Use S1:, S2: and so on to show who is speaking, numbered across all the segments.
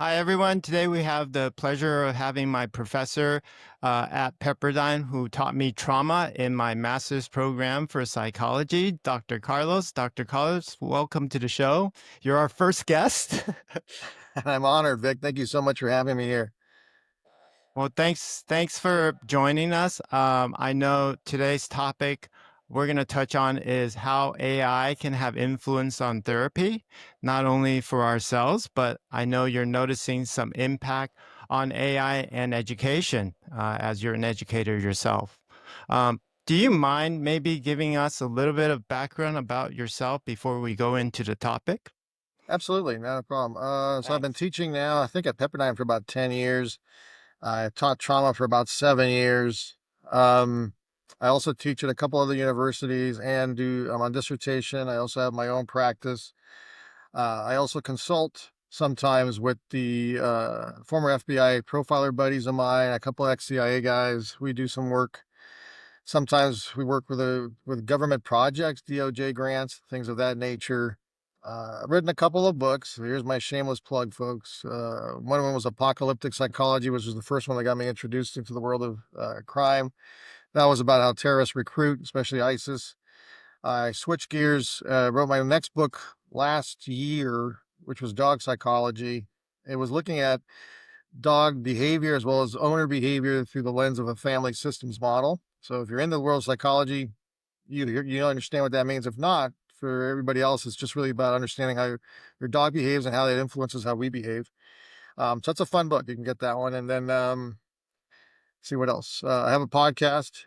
S1: Hi, everyone. Today we have the pleasure of having my professor at Pepperdine who taught me trauma in my master's program for psychology, Dr. Carlos. Dr. Carlos, welcome to the show. You're our first guest.
S2: I'm honored, Vic. Thank you so much for having me here.
S1: Well, thanks for joining us. I know today's topic we're going to touch on is how AI can have influence on therapy, not only for ourselves, but I know you're noticing some impact on AI and education as you're an educator yourself. Do you mind maybe giving us a little bit of background about yourself before we go into the topic?
S2: Absolutely, not a problem. So I've been
S1: Thanks.
S2: teaching now, I think at Pepperdine for about 10 years. I taught trauma for about 7 years. Um, I also teach at a couple other universities and I'm on dissertation. I also have my own practice. I also consult sometimes with the former FBI profiler buddies of mine, a couple ex-CIA guys. We do some work. Sometimes we work with government projects, DOJ grants, things of that nature. I've written a couple of books. Here's my shameless plug, folks. One of them was Apocalyptic Psychology, which was the first one that got me introduced into the world of crime. That was about how terrorists recruit, especially ISIS. I switched gears, wrote my next book last year, which was Dog Psychology. It was looking at dog behavior as well as owner behavior through the lens of a family systems model. So if you're into the world of psychology, you understand what that means. If not, for everybody else, it's just really about understanding how your dog behaves and how that influences how we behave. So that's a fun book. You can get that one, and then see what else. I have a podcast.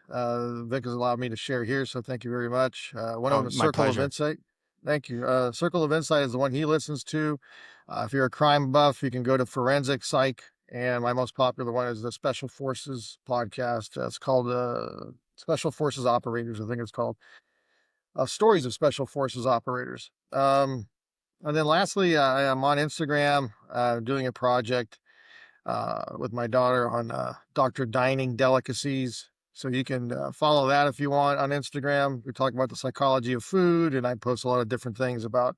S2: Vic has allowed me to share here, so thank you very much. One of
S1: Oh,
S2: them is
S1: my
S2: Circle of
S1: pleasure.
S2: Insight. Thank you. Circle of Insight is the one he listens to. If you're a crime buff, you can go to Forensic Psych, and my most popular one is the Special Forces podcast. It's called Special Forces Operators, I think it's called. Stories of Special Forces Operators. And then lastly, I am on Instagram doing a project with my daughter on Dr. Dining Delicacies. So you can follow that if you want on Instagram. We talk about the psychology of food, and I post a lot of different things about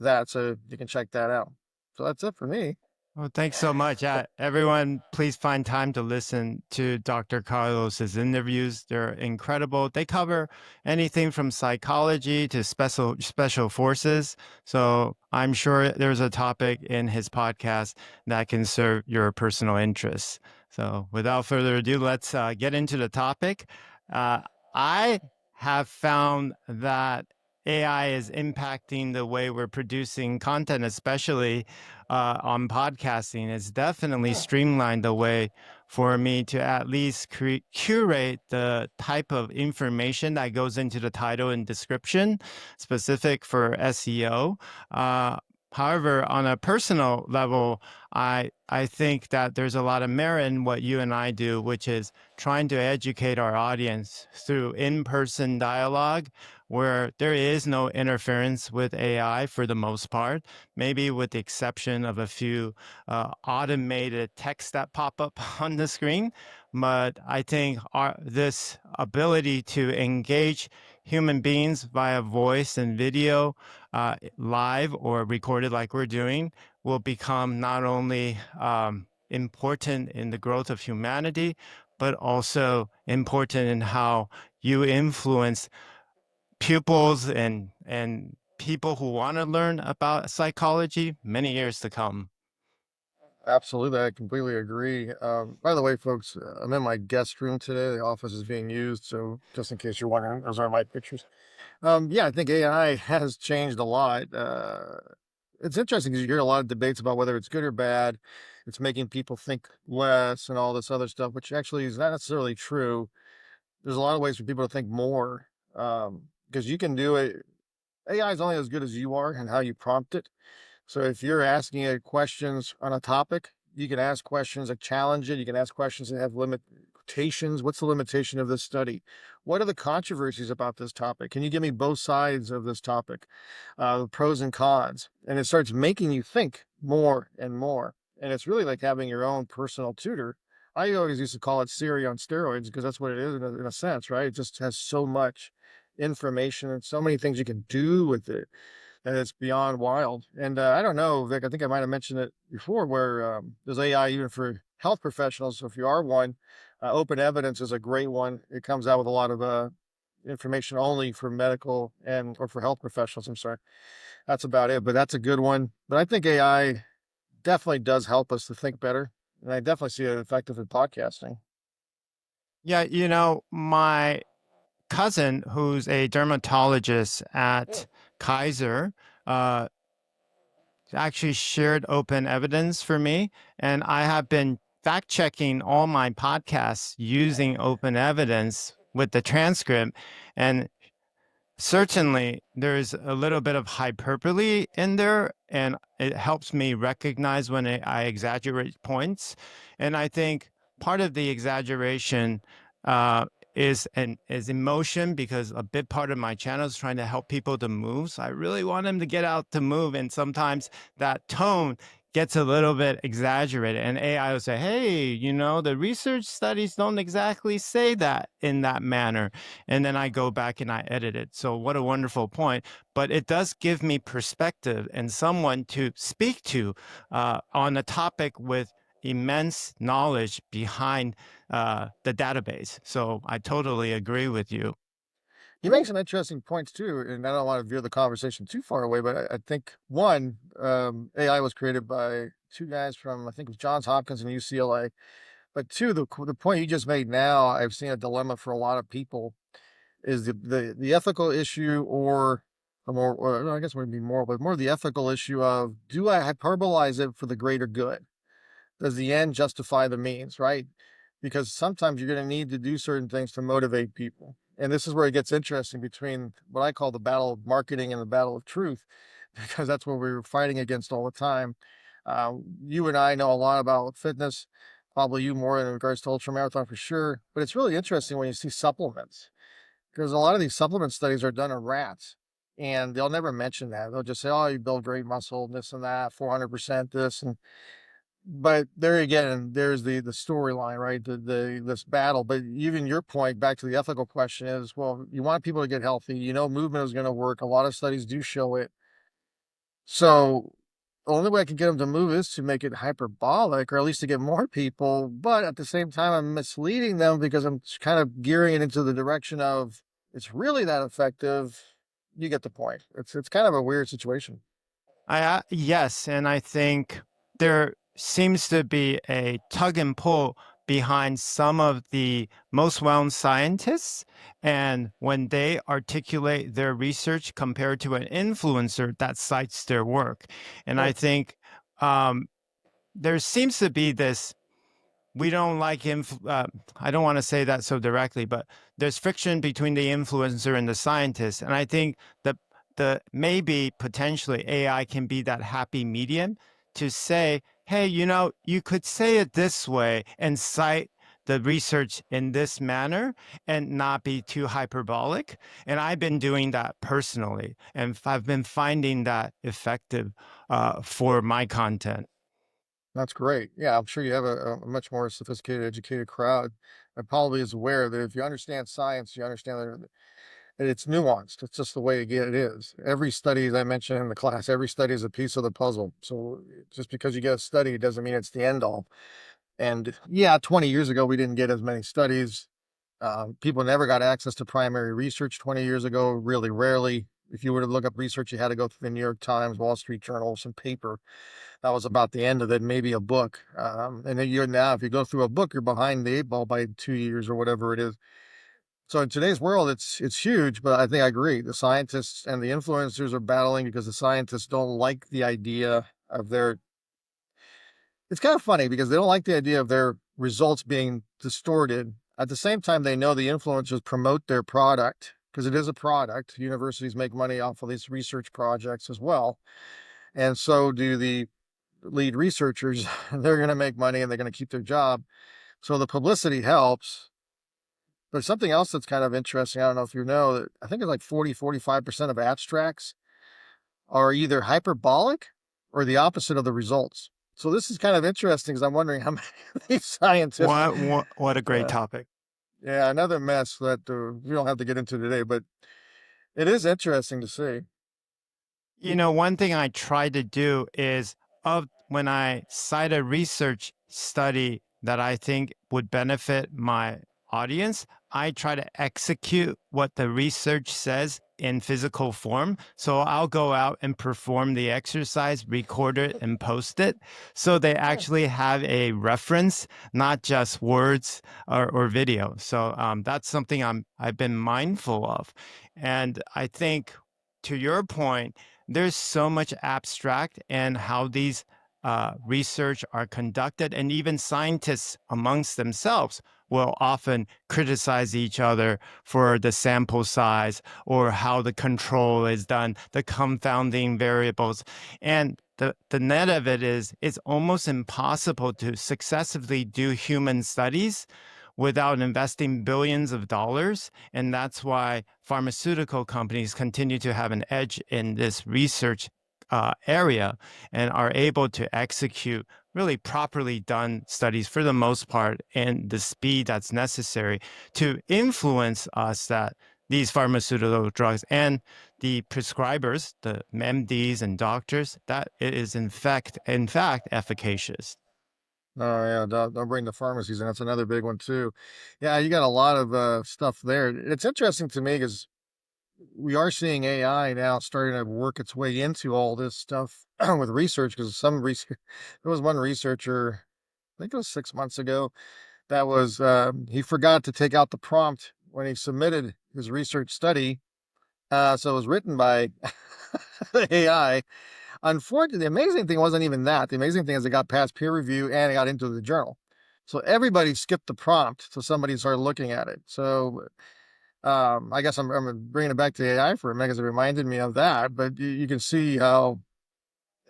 S2: that. So you can check that out. So that's it for me.
S1: Well, thanks so much. Everyone, please find time to listen to Dr. Carlos's interviews. They're incredible. They cover anything from psychology to special forces. So I'm sure there's a topic in his podcast that can serve your personal interests. So without further ado, let's get into the topic. Uh, I have found that AI is impacting the way we're producing content, especially on podcasting. It's definitely streamlined the way for me to at least curate the type of information that goes into the title and description specific for SEO. However, on a personal level, I think that there's a lot of merit in what you and I do, which is trying to educate our audience through in-person dialogue where there is no interference with AI for the most part, maybe with the exception of a few automated text that pop up on the screen. But I think this ability to engage human beings via voice and video, live or recorded like we're doing, will become not only important in the growth of humanity, but also important in how you influence pupils and people who want to learn about psychology many years to come.
S2: Absolutely, I completely agree. By the way, folks, I'm in my guest room today. The office is being used, so just in case you're wondering, those are my pictures. Yeah, I think AI has changed a lot. It's interesting because you hear a lot of debates about whether it's good or bad. It's making people think less and all this other stuff, which actually is not necessarily true. There's a lot of ways for people to think more because you can do it. AI is only as good as you are and how you prompt it. So if you're asking it questions on a topic, you can ask questions that challenge it. You can ask questions that have limitations. What's the limitation of this study? What are the controversies about this topic? Can you give me both sides of this topic, the pros and cons? And it starts making you think more and more. And it's really like having your own personal tutor. I always used to call it Siri on steroids because that's what it is in a sense, right? It just has so much information and so many things you can do with it. And it's beyond wild. And I don't know, Vic, I think I might have mentioned it before where there's AI even for health professionals. So if you are one, open evidence is a great one. It comes out with a lot of information only for medical and or for health professionals. I'm sorry. That's about it, but that's a good one. But I think AI definitely does help us to think better. And I definitely see it effective in podcasting.
S1: Yeah, my cousin, who's a dermatologist
S2: Yeah.
S1: at Kaiser, uh, actually shared open evidence for me. And I have been fact checking all my podcasts using open evidence with the transcript. And certainly, there's a little bit of hyperbole in there, and it helps me recognize when I exaggerate points. And I think part of the exaggeration uh, is emotion, because a big part of my channel is trying to help people to move. So I really want them to get out to move, and sometimes that tone gets a little bit exaggerated, and AI will say, hey, the research studies don't exactly say that in that manner, and then I go back and I edit it. So what a wonderful point. But it does give me perspective and someone to speak to on a topic with immense knowledge behind the database. So I totally agree with you.
S2: You make some interesting points too, and I don't want to veer the conversation too far away, but I think one, AI was created by two guys from I think it was Johns Hopkins and UCLA. But two, the point you just made now, I've seen a dilemma for a lot of people is the ethical issue or a more, or no, I guess it would be more, but more the ethical issue of do I hyperbolize it for the greater good? Does the end justify the means, right? Because sometimes you're going to need to do certain things to motivate people. And this is where it gets interesting between what I call the battle of marketing and the battle of truth, because that's what we're fighting against all the time. You and I know a lot about fitness, probably you more in regards to ultramarathon for sure. But it's really interesting when you see supplements, because a lot of these supplement studies are done on rats. And they'll never mention that. They'll just say, oh, you build great muscle, this and that, 400% this. And but there again, there's the storyline, right? The this battle. But even your point back to the ethical question is, well, you want people to get healthy. You know, movement is going to work. A lot of studies do show it. So the only way I can get them to move is to make it hyperbolic, or at least to get more people. But at the same time, I'm misleading them because I'm kind of gearing it into the direction of it's really that effective. You get the point. It's kind of a weird situation.
S1: Yes, and I think there seems to be a tug and pull behind some of the most well-known scientists, and when they articulate their research compared to an influencer that cites their work. And I
S2: Sure.
S1: think um, there seems to be this, we don't like I don't want to say that so directly, but there's friction between the influencer and the scientist. And I think that the maybe potentially AI can be that happy medium to say, hey, you could say it this way and cite the research in this manner and not be too hyperbolic. And I've been doing that personally, and I've been finding that effective for my content.
S2: That's great. Yeah, I'm sure you have a much more sophisticated, educated crowd that probably is aware that if you understand science, you understand that it's nuanced. It's just the way it is. Every study, as I mentioned in the class, every study is a piece of the puzzle. So just because you get a study, it doesn't mean it's the end all. And yeah, 20 years ago, we didn't get as many studies. People never got access to primary research 20 years ago, really rarely. If you were to look up research, you had to go through the New York Times, Wall Street Journal, some paper. That was about the end of it, maybe a book. And then you're now, if you go through a book, you're behind the eight ball by 2 years or whatever it is. So in today's world, it's huge, but I think I agree. The scientists and the influencers are battling because the scientists don't like the idea of their. It's kind of funny because they don't like the idea of their results being distorted. At the same time, they know the influencers promote their product because it is a product. Universities make money off of these research projects as well, and so do the lead researchers. They're going to make money and they're going to keep their job. So the publicity helps. There's something else that's kind of interesting. I don't know if you know that I think it's like 45% of abstracts are either hyperbolic or the opposite of the results. So this is kind of interesting because I'm wondering how many of these scientists,
S1: What a great
S2: uh,
S1: topic.
S2: yeah, another mess that we don't have to get into today, but it is interesting to see.
S1: One thing I try to do is of when I cite a research study that I think would benefit my audience, I try to execute what the research says in physical form. So I'll go out and perform the exercise, record it, and post it. So they actually have a reference, not just words or video. So that's something I've been mindful of. And I think to your point, there's so much abstract and how these research are conducted, and even scientists amongst themselves will often criticize each other for the sample size or how the control is done, the confounding variables. And the net of it is it's almost impossible to successfully do human studies without investing billions of dollars. And that's why pharmaceutical companies continue to have an edge in this research area and are able to execute really properly done studies for the most part and the speed that's necessary to influence us that these pharmaceutical drugs and the prescribers, the MDs and doctors, that it is in fact efficacious.
S2: Oh yeah, don't bring the pharmacies in. That's another big one too. Yeah, you got a lot of stuff there. It's interesting to me because we are seeing AI now starting to work its way into all this stuff with research. Because some research, there was one researcher, I think it was 6 months ago, that was he forgot to take out the prompt when he submitted his research study. So it was written by AI. Unfortunately, the amazing thing wasn't even that. The amazing thing is it got past peer review and it got into the journal. So everybody skipped the prompt so somebody started looking at it. So I guess I'm bringing it back to AI for a minute because it reminded me of that. But you can see how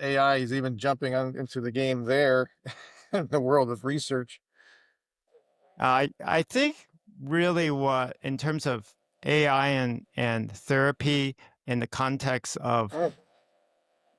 S2: AI is even jumping into the game there in the world of research.
S1: I think really what in terms of AI and therapy in the context of
S2: Mm.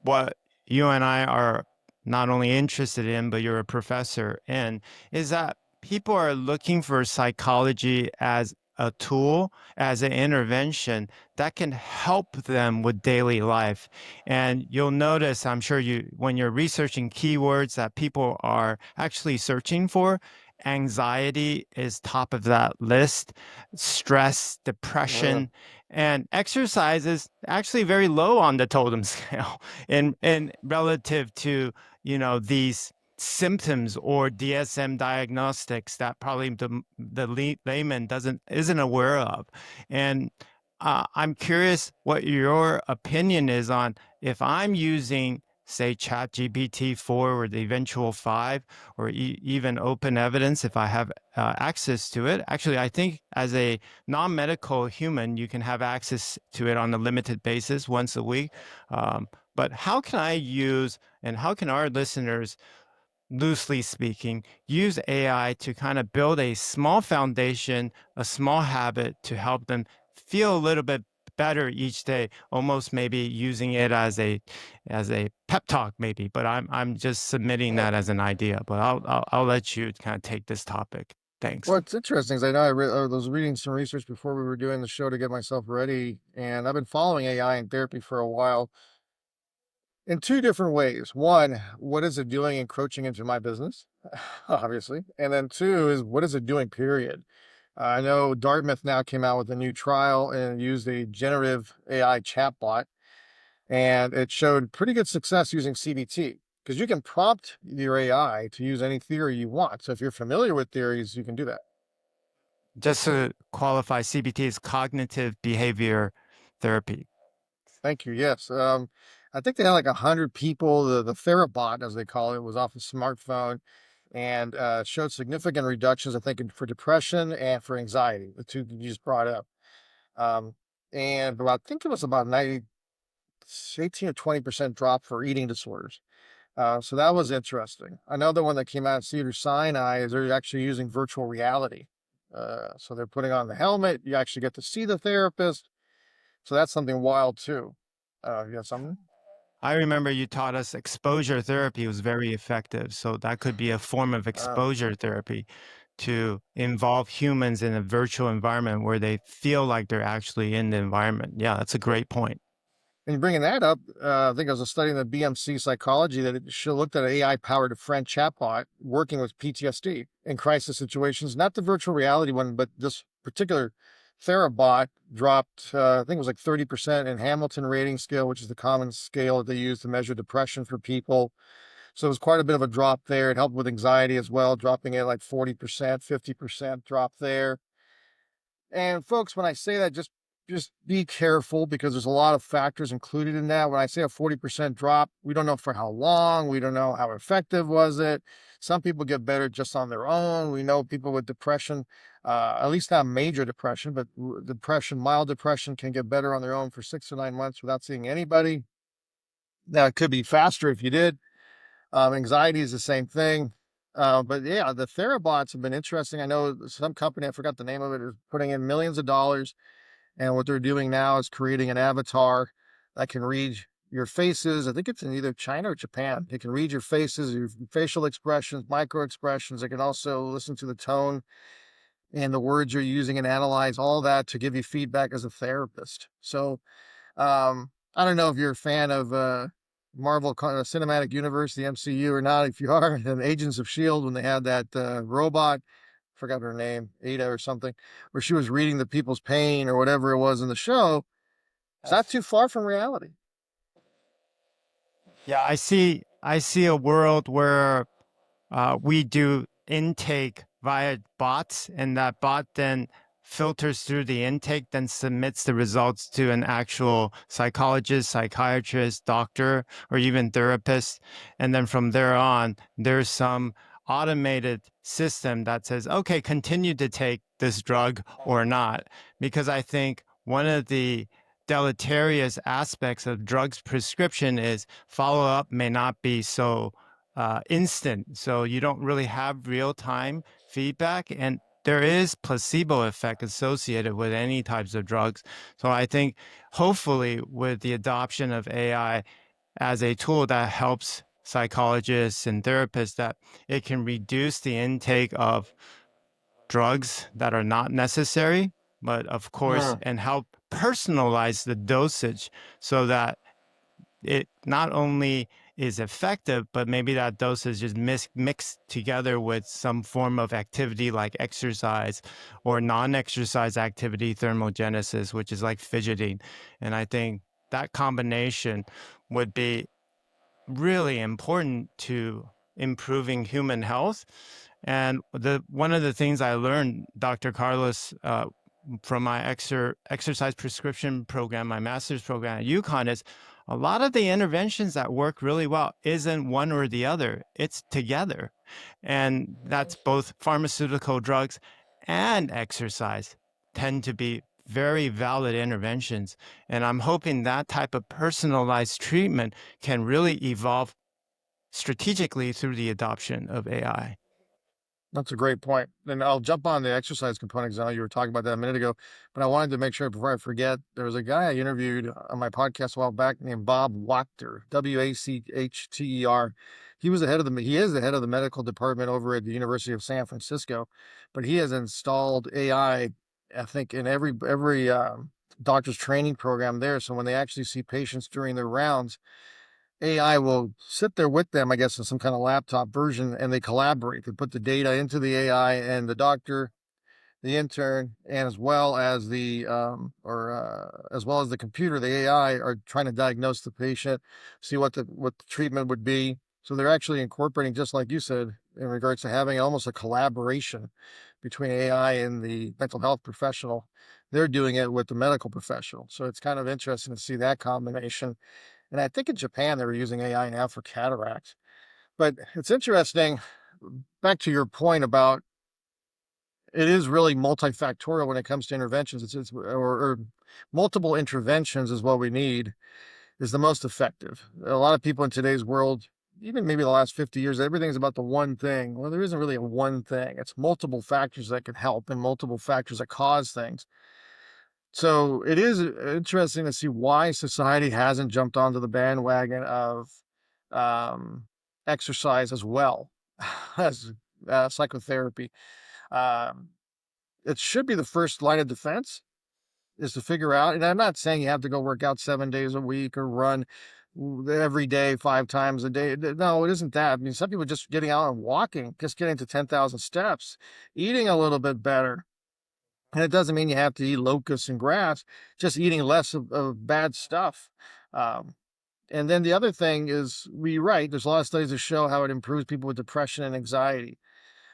S1: what you and I are not only interested in, but you're a professor in, is that people are looking for psychology as a tool, as an intervention that can help them with daily life. And you'll notice, I'm sure when you're researching keywords that people are actually searching for, anxiety is top of that list, stress,
S2: Oh, yeah.
S1: depression, and exercise is actually very low on the totem scale in relative to these symptoms or DSM diagnostics that probably the layman isn't aware of. And I'm curious what your opinion is on if I'm using, say, ChatGPT 4 or the eventual 5 or even open evidence if I have access to it. Actually, I think as a non-medical human, you can have access to it on a limited basis once a week. But how can I use and how can our listeners, loosely speaking, use AI to kind of build a small foundation, a small habit to help them feel a little bit better each day, almost maybe using it as a pep talk maybe, but I'm just submitting that as an idea, but I'll let you kind of take this topic. Thanks.
S2: What's interesting is I know I was reading some research before we were doing the show to get myself ready, and I've been following AI in therapy for a while in two different ways. One, what is it doing encroaching into my business? Obviously. And then two is what is it doing, period? I know Dartmouth now came out with a new trial and used a generative AI chatbot, and it showed pretty good success using CBT because you can prompt your AI to use any theory you want. So if you're familiar with theories, you can do that.
S1: Just to qualify, CBT is cognitive behavior therapy.
S2: Thank you. Yes. I think they had like 100 people. The Therabot, as they call it, was off a smartphone and showed significant reductions, I think, for depression and for anxiety, the two you just brought up. Um, and about, I think it was about 18 or 20% drop for eating disorders. So that was interesting. Another one that came out of Cedar Sinai is they're actually using virtual reality. So they're putting on the helmet. You actually get to see the therapist. So that's something wild too. You got something?
S1: I remember you taught us exposure therapy was very effective. So that could be a form of
S2: Uh,
S1: exposure therapy to involve humans in a virtual environment where they feel like they're actually in the environment. Yeah, that's a great point.
S2: And bringing that up, I think I was studying the BMC psychology that she looked at an AI-powered friend chatbot working with PTSD in crisis situations, not the virtual reality one, but this particular Therabot dropped, I think it was like 30% in Hamilton rating scale, which is the common scale that they use to measure depression for people. So it was quite a bit of a drop there. It helped with anxiety as well, dropping it like 40%, 50% drop there. And folks, when I say that, just be careful because there's a lot of factors included in that. When I say a 40% drop, we don't know for how long, we don't know how effective was it. Some people get better just on their own. We know people with depression, at least not major depression, but depression, mild depression can get better on their own for 6 to 9 months without seeing anybody. Now it could be faster if you did. Anxiety is the same thing. But yeah, the Therabots have been interesting. I know some company, I forgot the name of it, is putting in millions of dollars. And what they're doing now is creating an avatar that can read your faces. I think it's in either China or Japan. It can read your faces, your facial expressions, micro expressions. It can also listen to the tone and the words you're using and analyze all that to give you feedback as a therapist. So I don't know if you're a fan of Marvel Cinematic Universe, the MCU, or not. If you are, and Agents of Shield, when they had that robot, forgot her name, Ada or something, where she was reading the people's pain or whatever it was in the show, it's not too far from reality.
S1: Yeah, I see a world where we do intake via bots, and that bot then filters through the intake, then submits the results to an actual psychologist, psychiatrist, doctor, or even therapist. And then from there on, there's some automated system that says, okay, continue to take this drug or not. Because I think one of the deleterious aspects of drugs prescription is follow up may not be so instant. So you don't really have real time feedback. And there is placebo effect associated with any types of drugs. So I think hopefully with the adoption of AI as a tool that helps psychologists and therapists, that it can reduce the intake of drugs that are not necessary, but of course,
S2: Mm,
S1: and help personalize the dosage so that it not only is effective, but maybe that dose is just mixed together with some form of activity like exercise or non-exercise activity, thermogenesis, which is like fidgeting. And I think that combination would be really important to improving human health. And the one of the things I learned, Dr. Carlos, from my exercise prescription program, my master's program at UConn, is a lot of the interventions that work really well isn't one or the other, it's together. And that's both pharmaceutical drugs and exercise tend to be very valid interventions. And I'm hoping that type of personalized treatment can really evolve strategically through the adoption of AI.
S2: that's a great point. And I'll jump on the exercise component because I know you were talking about that a minute ago, but I wanted to make sure before I forget, there was a guy I interviewed on my podcast a while back named Bob Wachter, Wachter. He was the head of he is the head of the medical department over at the University of San Francisco, but he has installed I think in every doctor's training program there. So when they actually see patients during their rounds, AI will sit there with them, I guess, in some kind of laptop version, and they collaborate. They put the data into the AI, and the doctor, the intern, and as well as the computer, the AI are trying to diagnose the patient, see what the treatment would be. So they're actually incorporating, just like you said, in regards to having almost a collaboration between AI and the mental health professional. They're doing it with the medical professional. So it's kind of interesting to see that combination. And I think in Japan they were using AI now for cataracts. But it's interesting. Back to your point about it is really multifactorial when it comes to interventions. Or multiple interventions is what we need is the most effective. A lot of people in today's world, even maybe the last 50 years, everything's about the one thing. Well, there isn't really a one thing. It's multiple factors that can help and multiple factors that cause things. So it is interesting to see why society hasn't jumped onto the bandwagon of um, exercise as well as psychotherapy. Um, it should be the first line of defense. is to figure out, and I'm not saying you have to go work out 7 days a week or run every day, 5 times a day. No, it isn't that. I mean, some people just getting out and walking, just getting to 10,000 steps, eating a little bit better. And it doesn't mean you have to eat locusts and grass, just eating less of bad stuff. Um, and then the other thing is, right, there's a lot of studies that show how it improves people with depression and anxiety.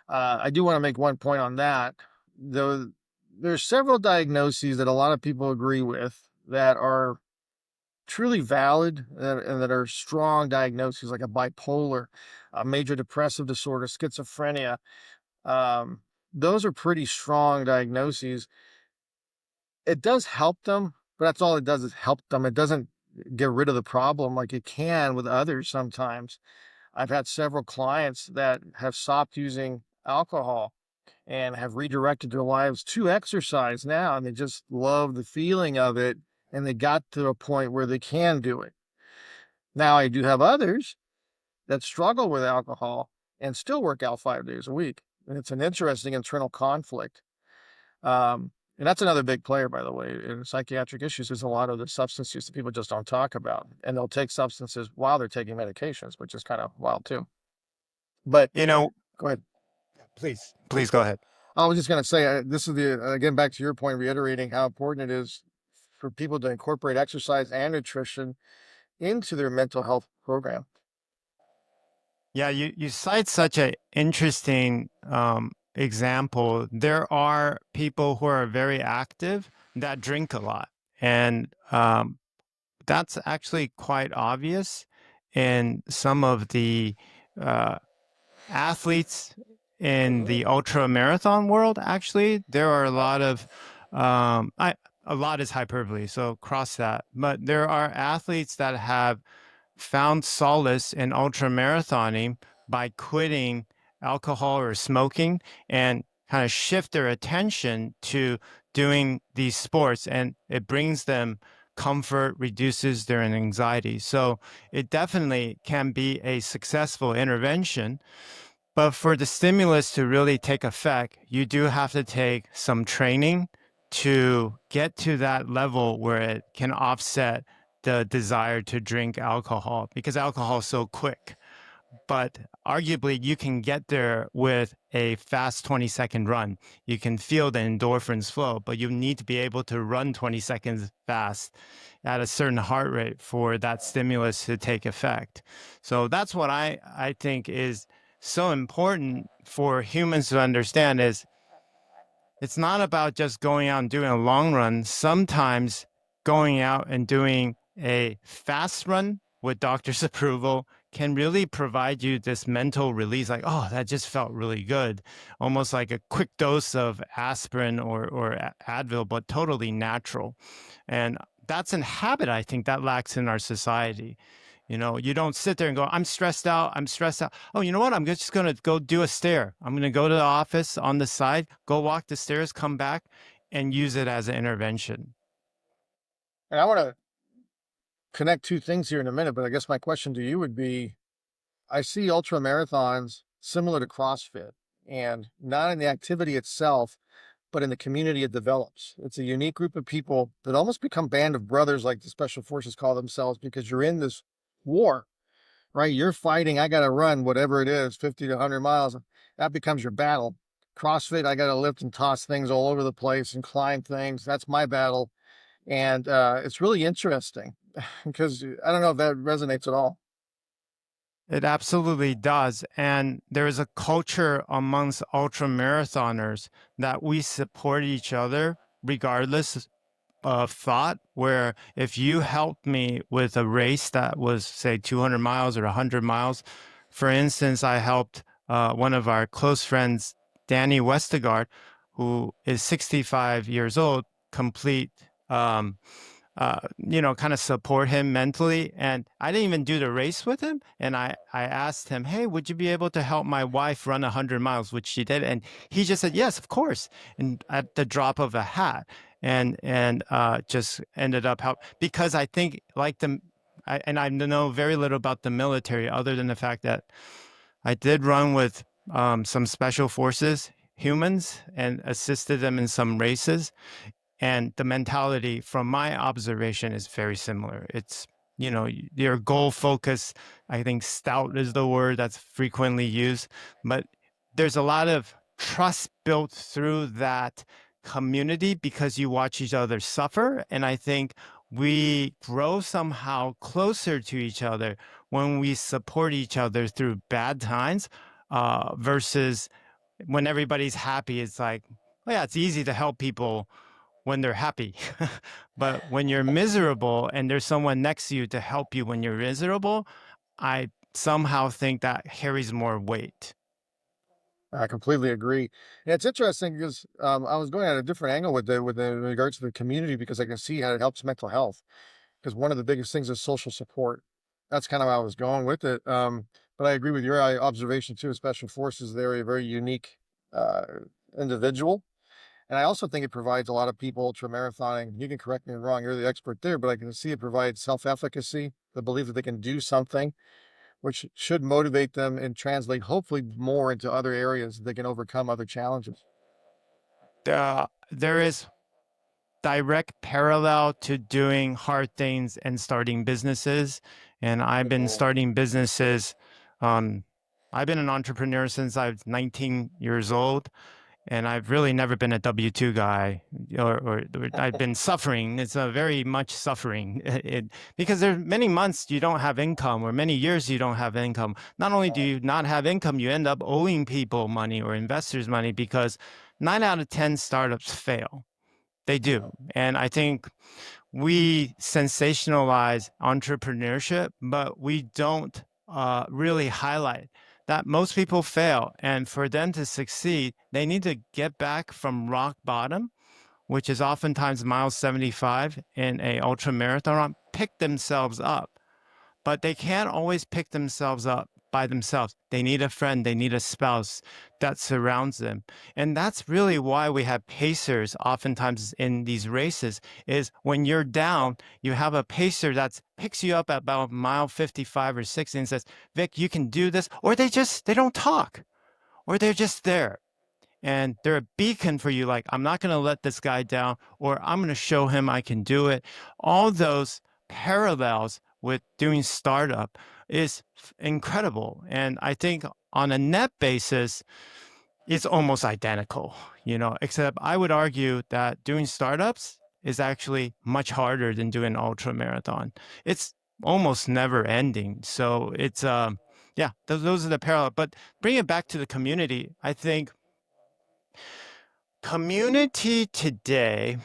S2: I do want to make one point on that. Though there's several diagnoses that a lot of people agree with that are truly valid and that are strong diagnoses, like a bipolar, a major depressive disorder, schizophrenia. Um, those are pretty strong diagnoses. It does help them, but that's all it does is help them. It doesn't get rid of the problem like it can with others sometimes. I've had several clients that have stopped using alcohol and have redirected their lives to exercise now, and they just love the feeling of it, and they got to a point where they can do it. Now, I do have others that struggle with alcohol and still work out 5 days a week, and it's an interesting internal conflict. And that's another big player, by the way, in psychiatric issues. Is a lot of the substance use that people just don't talk about, and they'll take substances while they're taking medications, which is kind of wild too. But
S1: You know,
S2: go ahead.
S1: please go ahead.
S2: I was just going to say, this is again, back to your point, reiterating how important it is for people to incorporate exercise and nutrition into their mental health program.
S1: Yeah, you cite such an interesting example. There are people who are very active that drink a lot, and that's actually quite obvious in some of the uh, athletes in the ultra marathon world. Actually, there are a lot of a lot is hyperbole, so cross that. But there are athletes that have found solace in ultra marathoning by quitting alcohol or smoking and kind of shift their attention to doing these sports, and it brings them comfort, reduces their anxiety. So it definitely can be a successful intervention. But for the stimulus to really take effect, you do have to take some training to get to that level where it can offset the desire to drink alcohol, because alcohol is so quick. But arguably, you can get there with a fast 20-second run. You can feel the endorphins flow, but you need to be able to run 20 seconds fast at a certain heart rate for that stimulus to take effect. So that's what I think is so important for humans to understand is it's not about just going out and doing a long run. Sometimes going out and doing a fast run with doctor's approval can really provide you this mental release, like, oh, that just felt really good. Almost like a quick dose of aspirin or Advil, but totally natural. And that's a habit I think that lacks in our society. You know, you don't sit there and go, I'm stressed out. I'm stressed out. Oh, you know what? I'm just going to go do a stair. I'm going to go to the office on the side, go walk the stairs, come back and use it as an intervention.
S2: And I want to connect two things here in a minute, but I guess my question to you would be, I see ultra marathons similar to CrossFit, and not in the activity itself, but in the community it develops. It's a unique group of people that almost become band of brothers, like the special forces call themselves, because you're in this war, right? You're fighting. I got to run whatever it is, 50 to 100 miles. That becomes your battle. CrossFit, I got to lift and toss things all over the place and climb things. That's my battle. And it's really interesting because I don't know if that resonates at all.
S1: It absolutely does. And there is a culture amongst ultra marathoners that we support each other regardless of thought, where if you helped me with a race that was, say, 200 miles or 100 miles, for instance, I helped one of our close friends, Danny Westergaard, who is 65 years old, complete kind of support him mentally. And I didn't even do the race with him. And I asked him, hey, would you be able to help my wife run 100 miles, which she did? And he just said, yes, of course. And at the drop of a hat, and just ended up help because I think like I know very little about the military other than the fact that I did run with some special forces humans and assisted them in some races, And the mentality from my observation is very similar. It's, your goal focus. I think stout is the word that's frequently used, but there's a lot of trust built through that community because you watch each other suffer. And I think we grow somehow closer to each other when we support each other through bad times, versus when everybody's happy. It's like, oh yeah, it's easy to help people when they're happy. But when you're miserable and there's someone next to you to help you when you're miserable, I somehow think that carries more weight.
S2: I completely agree. And it's interesting because I was going at a different angle with in regards to the community because I can see how it helps mental health. Because one of the biggest things is social support. That's kind of how I was going with it. But I agree with your observation too. Special forces, they're a very unique uh, individual. And I also think it provides a lot of people ultra marathoning. You can correct me if I'm wrong, you're the expert there, but I can see it provides self-efficacy, the belief that they can do something, which should motivate them and translate hopefully more into other areas that they can overcome other challenges.
S1: There is direct parallel to doing hard things and starting businesses. And I've been
S2: Mhm.
S1: starting businesses. Um, I've been an entrepreneur since I was 19 years old, and I've really never been a W 2 guy, or I've been suffering. It's a very much suffering because there's many months you don't have income, or many years you don't have income. Not only do you not have income, you end up owing people money or investors money because 9 out of 10 startups fail. They do. And I think we sensationalize entrepreneurship, but we don't really highlight that most people fail. And for them to succeed, they need to get back from rock bottom, which is oftentimes mile 75 in a ultra marathon, pick themselves up, but they can't always pick themselves up by themselves. They need a friend, they need a spouse that surrounds them. And that's really why we have pacers oftentimes in these races, is when you're down, you have a pacer that picks you up at about mile 55 or 60 and says, Vic, you can do this. Or they don't talk, or they're just there and they're a beacon for you, like, I'm not going to let this guy down, or I'm going to show him I can do it. All those parallels with doing startup is incredible. And I think on a net basis, it's almost identical, except I would argue that doing startups is actually much harder than doing ultra marathon. It's almost never ending. So it's, yeah, those are the parallels. But bring it back to the community. I think community today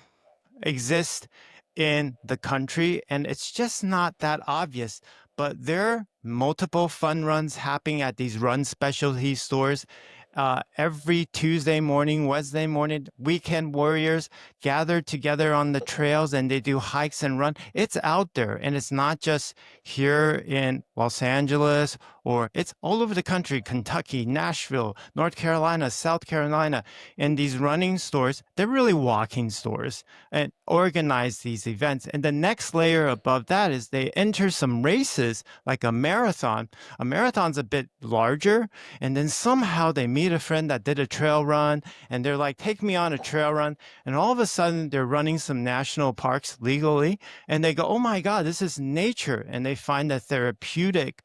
S1: exist in the country, and it's just not that obvious. But there are multiple fun runs happening at these run specialty stores. Every Tuesday morning, Wednesday morning, weekend warriors gather together on the trails and they do hikes and run. It's out there, and it's not just here in Los Angeles, or it's all over the country: Kentucky, Nashville, North Carolina, South Carolina. And these running stores, they're really walking stores, and organize these events. And the next layer above that is they enter some races like a marathon. A marathon's a bit larger, and then somehow they meet a friend that did a trail run, and they're like, take me on a trail run. And all of a sudden, they're running some national parks legally, and they go, oh my God, this is nature. And they find the therapeutic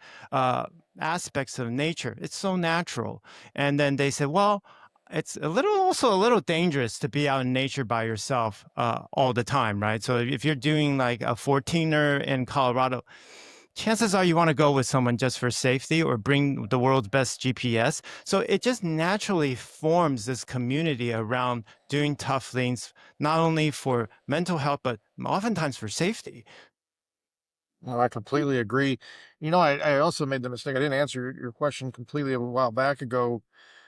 S1: aspects of nature. It's so natural. And then they say, well, it's also a little dangerous to be out in nature by yourself all the time, right? So if you're doing like a 14er in Colorado, chances are you want to go with someone just for safety, or bring the world's best GPS. So it just naturally forms this community around doing tough things, not only for mental health, but oftentimes for safety.
S2: No, I completely agree. I also made the mistake. I didn't answer your question completely a while back ago,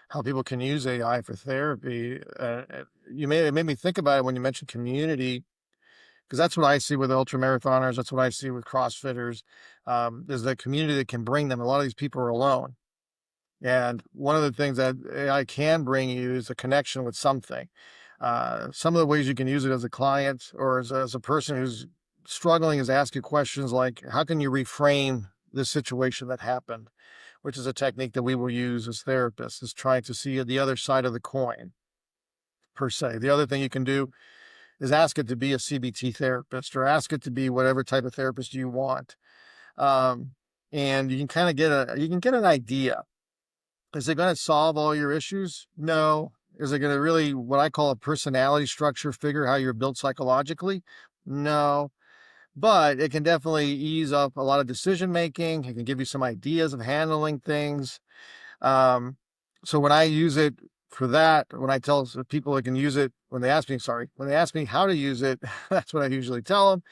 S2: how people can use AI for therapy. It made me think about it when you mentioned community, because that's what I see with ultra marathoners. That's what I see with CrossFitters. Is the community that can bring them. A lot of these people are alone. And one of the things that AI can bring you is a connection with something. Some of the ways you can use it as a client or as a person who's struggling is ask you questions like, how can you reframe this situation that happened? Which is a technique that we will use as therapists, is trying to see the other side of the coin, per se. The other thing you can do is ask it to be a CBT therapist or ask it to be whatever type of therapist you want. Um, and you can kind of get an idea. Is it going to solve all your issues? No. Is it going to really, what I call a personality structure, figure how you're built psychologically? No. But it can definitely ease up a lot of decision making. It can give you some ideas of handling things. Um, so when I use it for that, when I tell people I can use it, when they ask me, sorry, when they ask me how to use it, that's what I usually tell them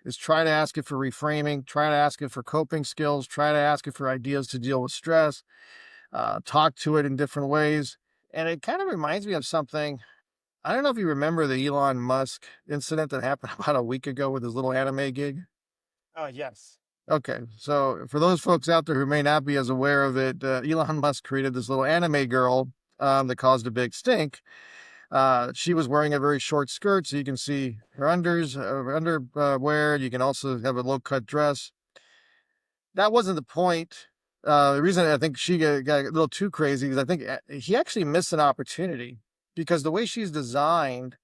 S2: is try to ask it for reframing, try to ask it for coping skills, try to ask it for ideas to deal with stress, talk to it in different ways. And it kind of reminds me of something. I don't know if you remember the Elon Musk incident that happened about a week ago with his little anime gig.
S1: Oh, yes.
S2: Okay, so for those folks out there who may not be as aware of it, Elon Musk created this little anime girl that caused a big stink. She was wearing a very short skirt, so you can see her underwear. You can also have a low cut dress. That wasn't the point. The reason I think she got a little too crazy is I think he actually missed an opportunity because the way she's designed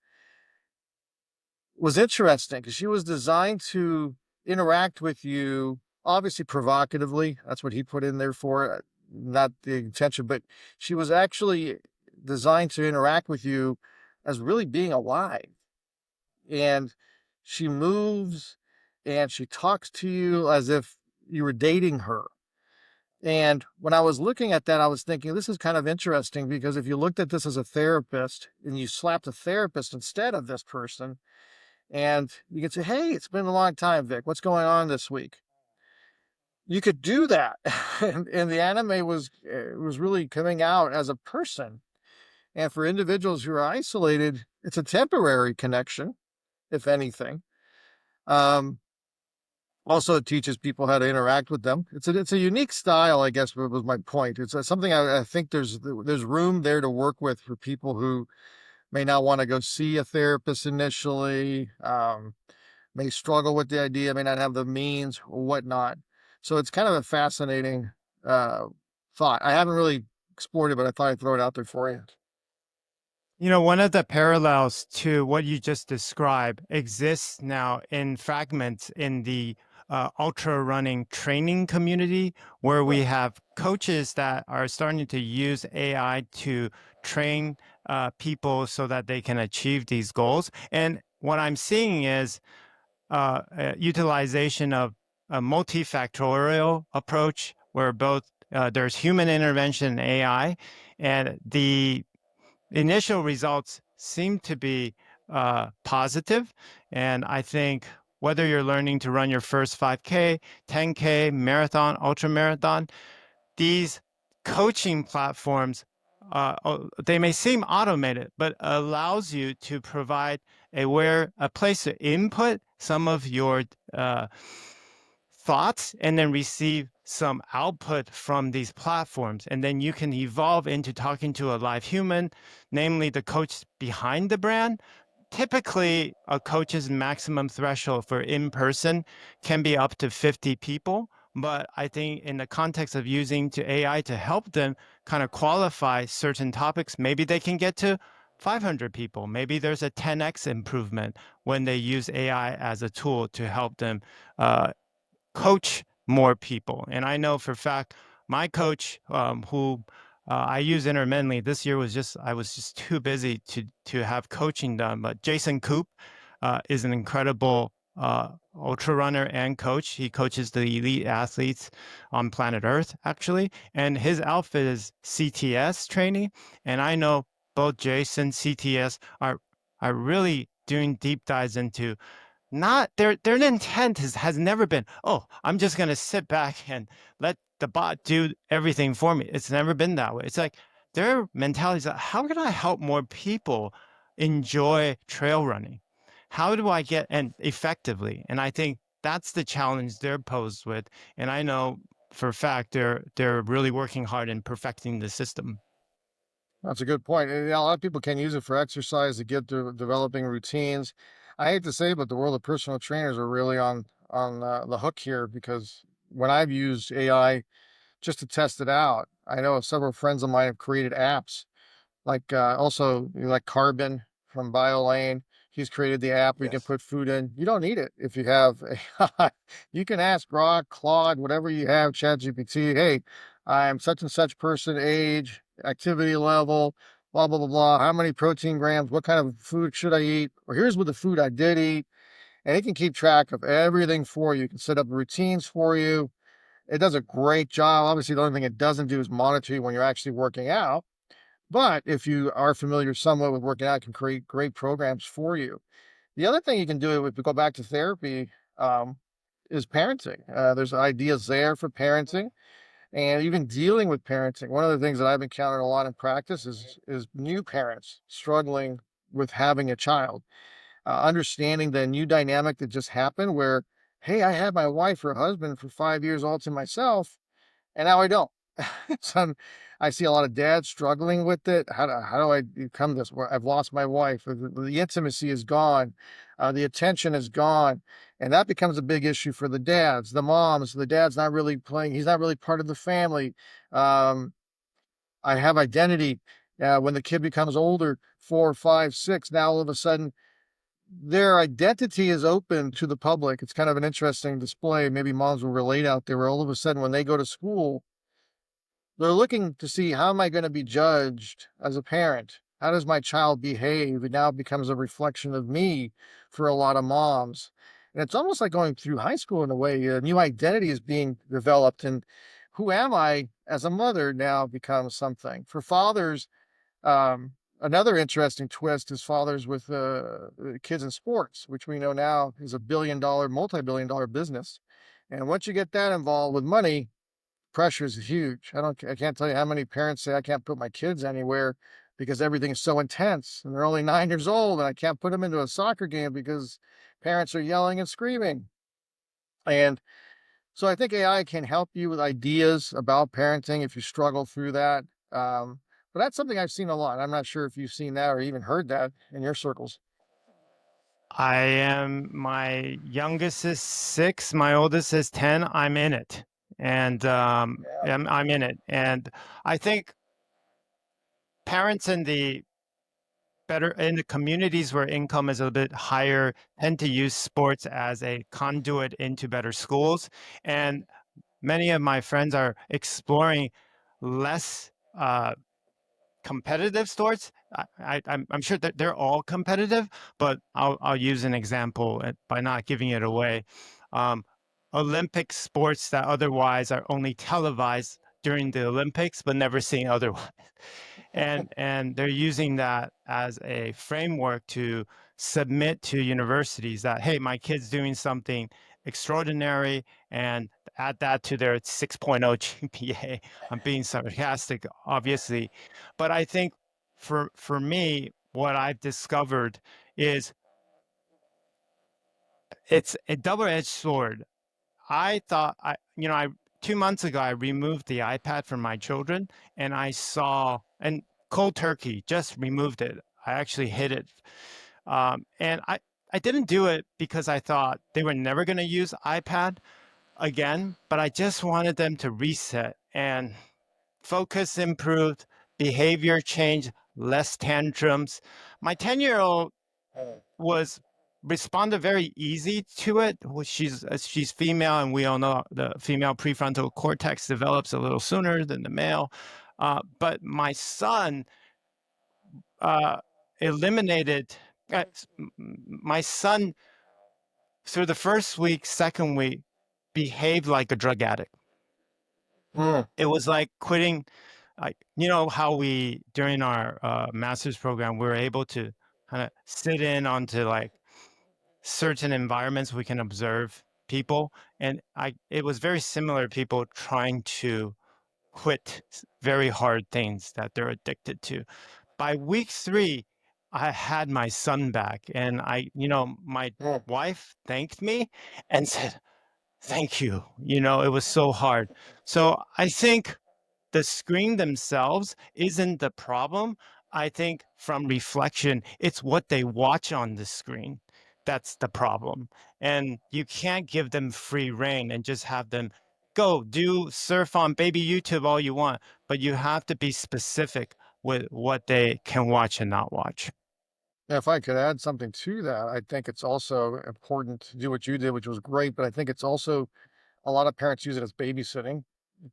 S2: was interesting because she was designed to interact with you, obviously provocatively. That's what he put in there for, not the intention, but she was actually designed to interact with you as really being alive. And she moves and she talks to you as if you were dating her. And when I was looking at that, I was thinking, this is kind of interesting because if you looked at this as a therapist and you slapped a therapist instead of this person, and you can say, "Hey, it's been a long time, Vic. What's going on this week?" You could do that, and the anime was really coming out as a person. And for individuals who are isolated, it's a temporary connection, if anything. Um, Also, it teaches people how to interact with them. It's a unique style, I guess. Was my point. It's something I think there's room there to work with for people who may not want to go see a therapist initially. May struggle with the idea, may not have the means or whatnot. So it's kind of a fascinating uh, thought. I haven't really explored it, but I thought I'd throw it out there for you.
S1: You know, one of the parallels to what you just described exists now in fragments in the ultra running training community, where we have coaches that are starting to use AI to train people so that they can achieve these goals. And what I'm seeing is utilization of a multifactorial approach where both there's human intervention and AI, and the initial results seem to be positive. And I think whether you're learning to run your first 5K, 10K, marathon, ultra marathon, these coaching platforms, they may seem automated, but allows you to provide a place to input some of your thoughts and then receive some output from these platforms. And then you can evolve into talking to a live human, namely the coach behind the brand. Typically, a coach's maximum threshold for in person can be up to 50 people. But I think in the context of using to AI to help them kind of qualify certain topics, maybe they can get to 500 people. Maybe there's a 10x improvement when they use AI as a tool to help them coach more people. And I know for a fact my coach, who I use intermittently, this year I was just too busy to have coaching done. But Jason Koop is an incredible ultra runner and coach. He coaches the elite athletes on planet Earth, actually, and his outfit is CTS training. And I know both Jason CTS are really doing deep dives into not their intent has never been, oh, I'm just going to sit back and let the bot do everything for me. It's never been that way. It's like their mentality is like, how can I help more people enjoy trail running? How do I get and effectively? And I think that's the challenge they're posed with. And I know for a fact they're really working hard in perfecting the system.
S2: That's a good point. And, a lot of people can use it for exercise to get to developing routines. I hate to say, but the world of personal trainers are really on the hook here because when I've used AI just to test it out, I know several friends of mine have created apps like also like Carbon from BioLane. He's created the app where you can
S1: Yes.
S2: put food in. You don't need it if you have AI. You can ask Grok, Claude, whatever you have, ChatGPT, hey, I'm such and such person, age, activity level, blah, blah, blah, blah. How many protein grams? What kind of food should I eat? Or here's what the food I did eat. And it can keep track of everything for you. It can set up routines for you. It does a great job. Obviously, the only thing it doesn't do is monitor you when you're actually working out. But if you are familiar somewhat with working out, it can create great programs for you. The other thing you can do if we go back to therapy um, is parenting. There's ideas there for parenting and even dealing with parenting. One of the things that I've encountered a lot in practice is new parents struggling with having a child, understanding the new dynamic that just happened where, hey, I had my wife or husband for 5 years all to myself, and now I don't. So I see a lot of dads struggling with it. How do I become this? Where I've lost my wife. The intimacy is gone. The attention is gone. And that becomes a big issue for the dads, the moms. The dad's not really playing. He's not really part of the family. Um, I have identity. When the kid becomes older, 4, 5, 6, now all of a sudden their identity is open to the public. It's kind of an interesting display. Maybe moms will relate out there where all of a sudden when they go to school, they're looking to see how am I going to be judged as a parent? How does my child behave? It now becomes a reflection of me for a lot of moms. And it's almost like going through high school in a way. A new identity is being developed. And who am I as a mother now becomes something. For fathers, another interesting twist is fathers with kids in sports, which we know now is a $1 billion, multi-billion dollar business. And once you get that involved with money, pressure is huge. I can't tell you how many parents say I can't put my kids anywhere because everything is so intense and they're only 9 years old and I can't put them into a soccer game because parents are yelling and screaming. And so I think AI can help you with ideas about parenting if you struggle through that. But that's something I've seen a lot. I'm not sure if you've seen that or even heard that in your circles.
S1: My youngest is 6, my oldest is 10. I'm in it. And
S2: Yeah.
S1: I'm in it. And I think parents in the communities where income is a bit higher tend to use sports as a conduit into better schools. And many of my friends are exploring less competitive sports. I'm sure that they're all competitive, but I'll use an example by not giving it away. Um, Olympic sports that otherwise are only televised during the Olympics, but never seen otherwise. And they're using that as a framework to submit to universities that, hey, my kid's doing something extraordinary, and add that to their 6.0 GPA. I'm being sarcastic, obviously, but I think for me, what I've discovered is it's a double-edged sword. I thought I 2 months ago I removed the iPad from my children, and I saw and cold turkey just removed it. I actually hid it, and I didn't do it because I thought they were never going to use iPad again, but I just wanted them to reset and focus improved, behavior changed, less tantrums. My 10-year-old was responded very easy to it. Well, she's female, and we all know the female prefrontal cortex develops a little sooner than the male. But my son uh, eliminated. My son through the first week, second week, behaved like a drug addict.
S2: Hmm.
S1: It was like quitting. Like how we during our master's program we were able to kind of sit in onto like certain environments we can observe people, and I it was very similar, people trying to quit very hard things that they're addicted to. By week 3 I had my son back, and my
S2: Hmm.
S1: wife thanked me and said thank you. It was so hard. So I think the screen themselves isn't the problem. I think from reflection, it's what they watch on the screen that's the problem. And you can't give them free reign and just have them go do surf on baby YouTube all you want, but you have to be specific with what they can watch and not watch.
S2: If I could add something to that, I think it's also important to do what you did, which was great, but I think it's also a lot of parents use it as babysitting,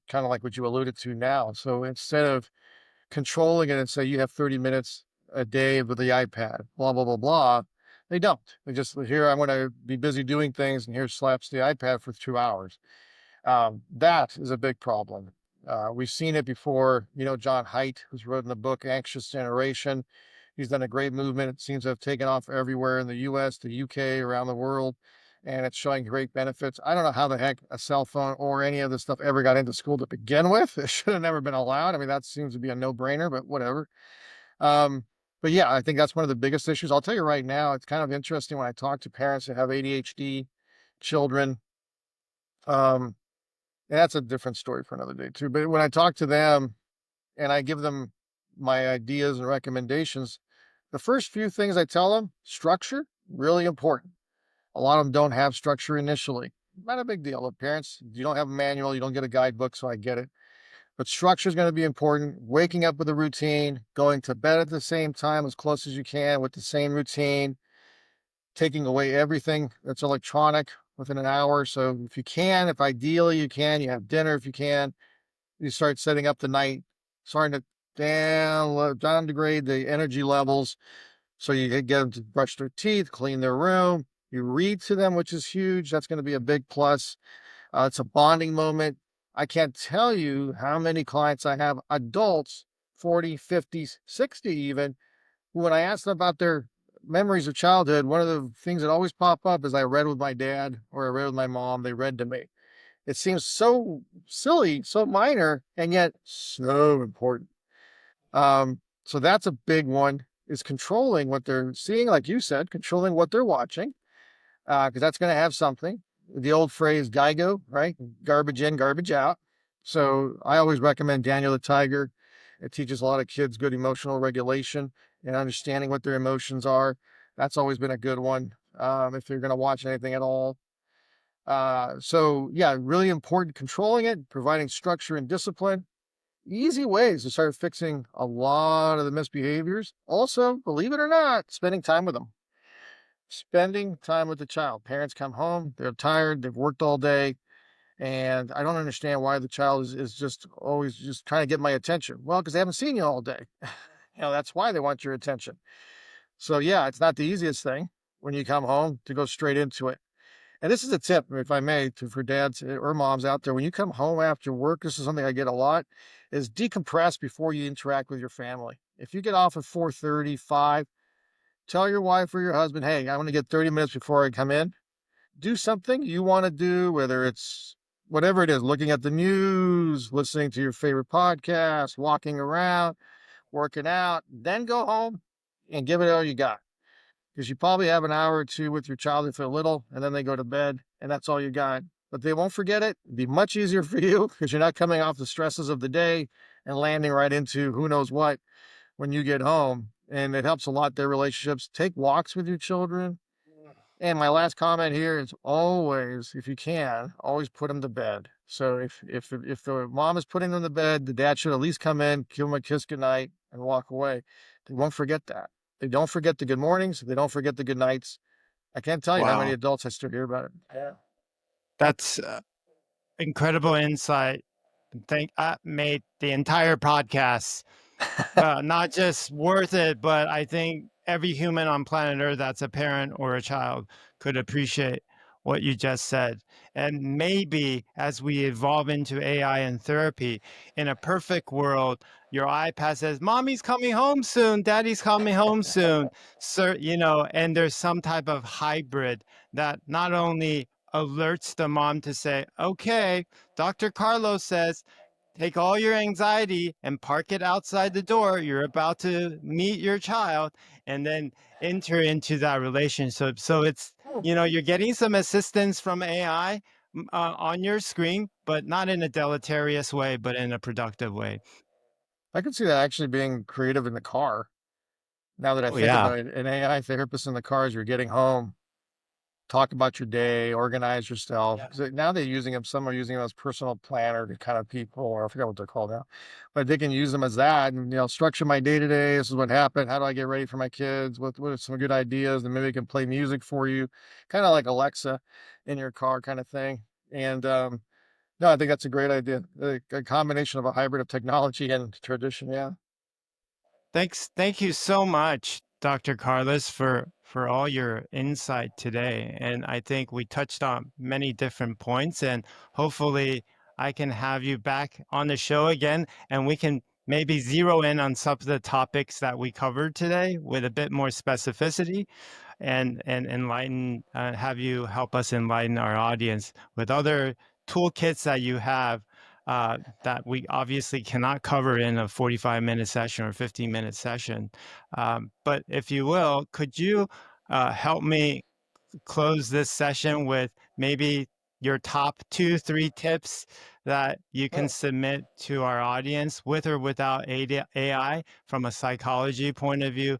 S2: kind of like what you alluded to now. So instead of controlling it and say you have 30 minutes a day with the iPad, blah, blah, blah, blah, they don't. They just, here, I'm going to be busy doing things, and here slaps the iPad for 2 hours. That is a big problem. We've seen it before. You know, John Haidt, who's written the book Anxious Generation, he's done a great movement. It seems to have taken off everywhere in the US, the UK, around the world, and it's showing great benefits. I don't know how the heck a cell phone or any of this stuff ever got into school to begin with. It should have never been allowed. I mean, that seems to be a no-brainer, but whatever. Um, but yeah, I think that's one of the biggest issues. I'll tell you right now, it's kind of interesting when I talk to parents that have ADHD children. Um, and that's a different story for another day too. But when I talk to them and I give them my ideas and recommendations, the first few things I tell them, structure, really important. A lot of them don't have structure initially. Not a big deal. The parents, you don't have a manual, you don't get a guidebook, so I get it. But structure is going to be important. Waking up with a routine, going to bed at the same time as close as you can with the same routine, taking away everything that's electronic within an hour. So if you can, if ideally you can, you have dinner if you can, you start setting up the night, starting to downgrade the energy levels. So you get them to brush their teeth, clean their room. You read to them, which is huge. That's going to be a big plus. It's a bonding moment. I can't tell you how many clients I have, adults, 40, 50, 60 even, who when I ask them about their memories of childhood, one of the things that always pop up is I read with my dad or I read with my mom. They read to me. It seems so silly, so minor, and yet so important. So that's a big one, is controlling what they're seeing, like you said, controlling what they're watching, because that's going to have something. The old phrase "GIGO," right? Garbage in, garbage out. So I always recommend Daniel the Tiger. It teaches a lot of kids good emotional regulation and understanding what their emotions are. That's always been a good one, if you're going to watch anything at all. So yeah, really important controlling it, providing structure and discipline. Easy ways to start fixing a lot of the misbehaviors. Also, believe it or not, spending time with them. Spending time with the child. Parents come home, they're tired, they've worked all day, and I don't understand why the child is just always just trying to get my attention. Well, because they haven't seen you all day. That's why they want your attention. So yeah, it's not the easiest thing when you come home to go straight into it. And this is a tip, if I may, for dads or moms out there. When you come home after work, this is something I get a lot, is decompress before you interact with your family. If you get off at 4:30, 5, tell your wife or your husband, hey, I want to get 30 minutes before I come in. Do something you want to do, whether it's whatever it is, looking at the news, listening to your favorite podcast, walking around, working out, then go home and give it all you got, because you probably have an hour or two with your child if they're little, and then they go to bed, and that's all you got. But they won't forget it. It'd be much easier for you because you're not coming off the stresses of the day and landing right into who knows what when you get home. And it helps a lot their relationships. Take walks with your children. And my last comment here is always, if you can, always put them to bed. So if the mom is putting them to bed, the dad should at least come in, give them a kiss goodnight, and walk away. They won't forget that. They don't forget the good mornings. They don't forget the good nights. I can't tell you how many
S1: Wow,
S2: adults I still hear about it.
S1: that's incredible insight. Think I made the entire podcast not just worth it, but I think every human on planet Earth that's a parent or a child could appreciate what you just said. And maybe as we evolve into AI and therapy, in a perfect world, your iPad says, Mommy's coming home soon, Daddy's coming home soon. So, and there's some type of hybrid that not only alerts the mom to say, okay, Dr. Carlos says, take all your anxiety and park it outside the door. You're about to meet your child and then enter into that relationship. So it's, you're getting some assistance from AI on your screen, but not in a deleterious way, but in a productive way.
S2: I could see that actually being creative in the car. Now that I
S1: Oh,
S2: think
S1: yeah.
S2: about it, an AI therapist in the car as you're getting home. talk about your day, organize yourself. 'Cause now they're using them. Some are using them as personal planner to kind of people, or I forget what they're called now, but they can use them as that and, structure my day to day. This is what happened. How do I get ready for my kids? What are some good ideas? And maybe they can play music for you, kind of like Alexa in your car kind of thing. And, no, I think that's a great idea. A combination of a hybrid of technology and tradition. Yeah.
S1: Thank you so much, Dr. Carlos, for all your insight today. And I think we touched on many different points, and hopefully I can have you back on the show again, and we can maybe zero in on some of the topics that we covered today with a bit more specificity, and enlighten, have you help us enlighten our audience with other toolkits that you have, that we obviously cannot cover in a 45-minute session or 15-minute session. But if you will, could you help me close this session with maybe your top 2, 3 tips that you can
S2: Oh,
S1: submit to our audience with or without AI from a psychology point of view,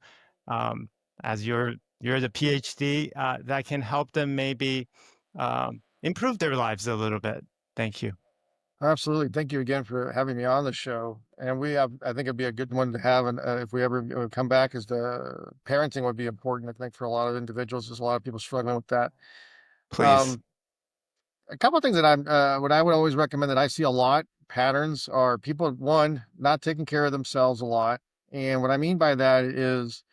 S1: um, as you're the PhD, that can help them maybe improve their lives a little bit. Thank you.
S2: absolutely. Thank you again for having me on the show. And I think it'd be a good one to have. And if we ever come back, is the parenting would be important. I think for a lot of individuals, there's a lot of people struggling with that.
S1: Please.
S2: Um, a couple of things that what I would always recommend that I see a lot patterns are people, one, not taking care of themselves a lot. And what I mean by that is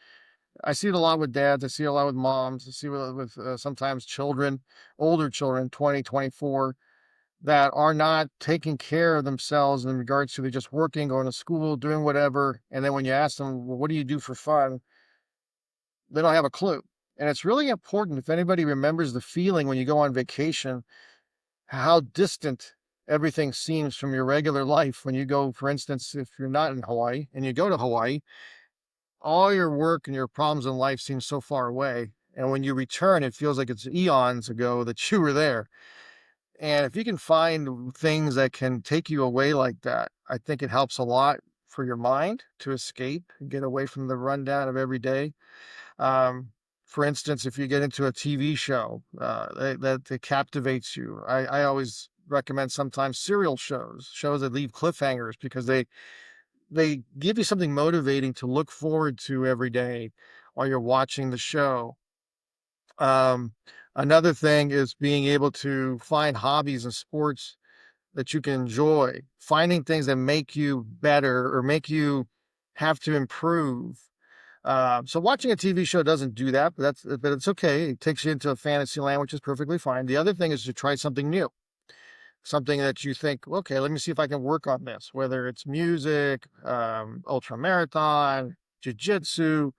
S2: I see it a lot with dads. I see it a lot with moms. I see it with sometimes children, older children, 20, 24, that are not taking care of themselves in regards to they're just working, going to school, doing whatever. And then when you ask them, well, what do you do for fun? They don't have a clue. And it's really important if anybody remembers the feeling when you go on vacation, how distant everything seems from your regular life. When you go, for instance, if you're not in Hawaii and you go to Hawaii, all your work and your problems in life seem so far away. And when you return, it feels like it's eons ago that you were there. And if you can find things that can take you away like that, I think it helps a lot for your mind to escape and get away from the rundown of every day. Um, for instance, if you get into a TV show that captivates you, I always recommend sometimes serial shows that leave cliffhangers because they give you something motivating to look forward to every day while you're watching the show. Um, Another thing is being able to find hobbies and sports that you can enjoy, finding things that make you better or make you have to improve. So watching a TV show doesn't do that, but it's okay. It takes you into a fantasy land, which is perfectly fine. The other thing is to try something new, something that you think, okay, let me see if I can work on this. Whether it's music, ultra marathon, jujitsu,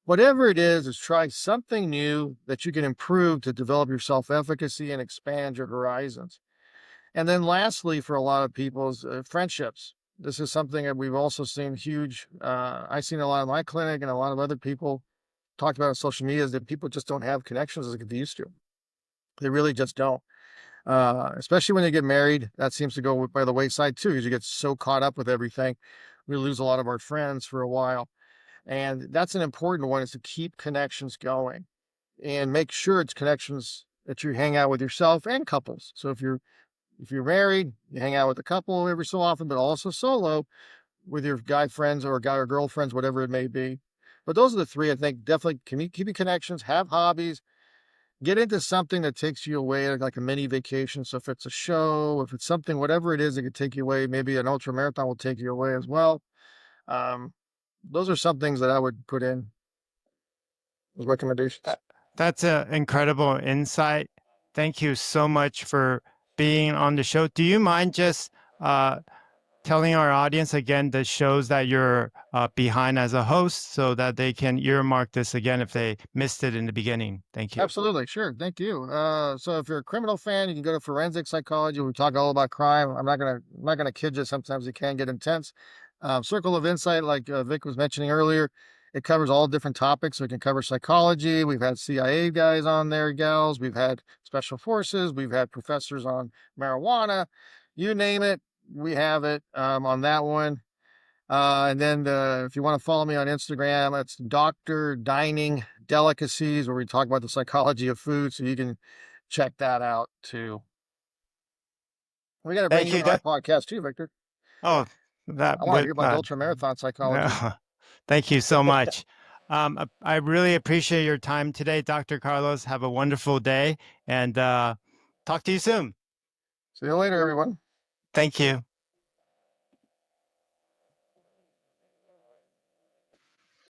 S2: whatever it is try something new that you can improve to develop your self-efficacy and expand your horizons. And then lastly, for a lot of people is friendships. This is something that we've also seen huge. I've seen a lot in my clinic and a lot of other people talked about on social media is that people just don't have connections as they used to. They really just don't. Especially when they get married, that seems to go by the wayside too, because you get so caught up with everything. We lose a lot of our friends for a while. And that's an important one is to keep connections going and make sure it's connections that you hang out with yourself and couples. So if you're married, you hang out with a couple every so often, but also solo with your guy friends or guy or girlfriends, whatever it may be. But those are the three I think definitely keeping connections, have hobbies, get into something that takes you away like a mini vacation. So if it's a show, if it's something, whatever it is that could take you away, maybe an ultra marathon will take you away as well. Um, those are some things that I would put in as recommendations.
S1: That, that's an incredible insight. Thank you so much for being on the show. Do you mind just telling our audience again the shows that you're behind as a host so that they can earmark this again if they missed it in the beginning? Thank you.
S2: Absolutely, sure. Thank you. So if you're a criminal fan, you can go to Forensic Psychology. We talk all about crime. I'm not gonna kid you. Sometimes it can get intense. Circle of Insight, like Vic was mentioning earlier, it covers all different topics. So we can cover psychology. We've had CIA guys on there, gals. We've had special forces. We've had professors on marijuana. You name it, we have it on that one. And then if you want to follow me on Instagram, it's Dr. Dining Delicacies, where we talk about the psychology of food. So you can check that out too. We got to bring
S1: Thank
S2: you
S1: you.
S2: on our podcast too, Victor.
S1: Oh, that
S2: I want to hear
S1: would
S2: about the ultra marathon psychology.
S1: thank you so much. I really appreciate your time today, Dr. Carlos. Have a wonderful day, and talk to you soon.
S2: See you later, everyone.
S1: Thank you.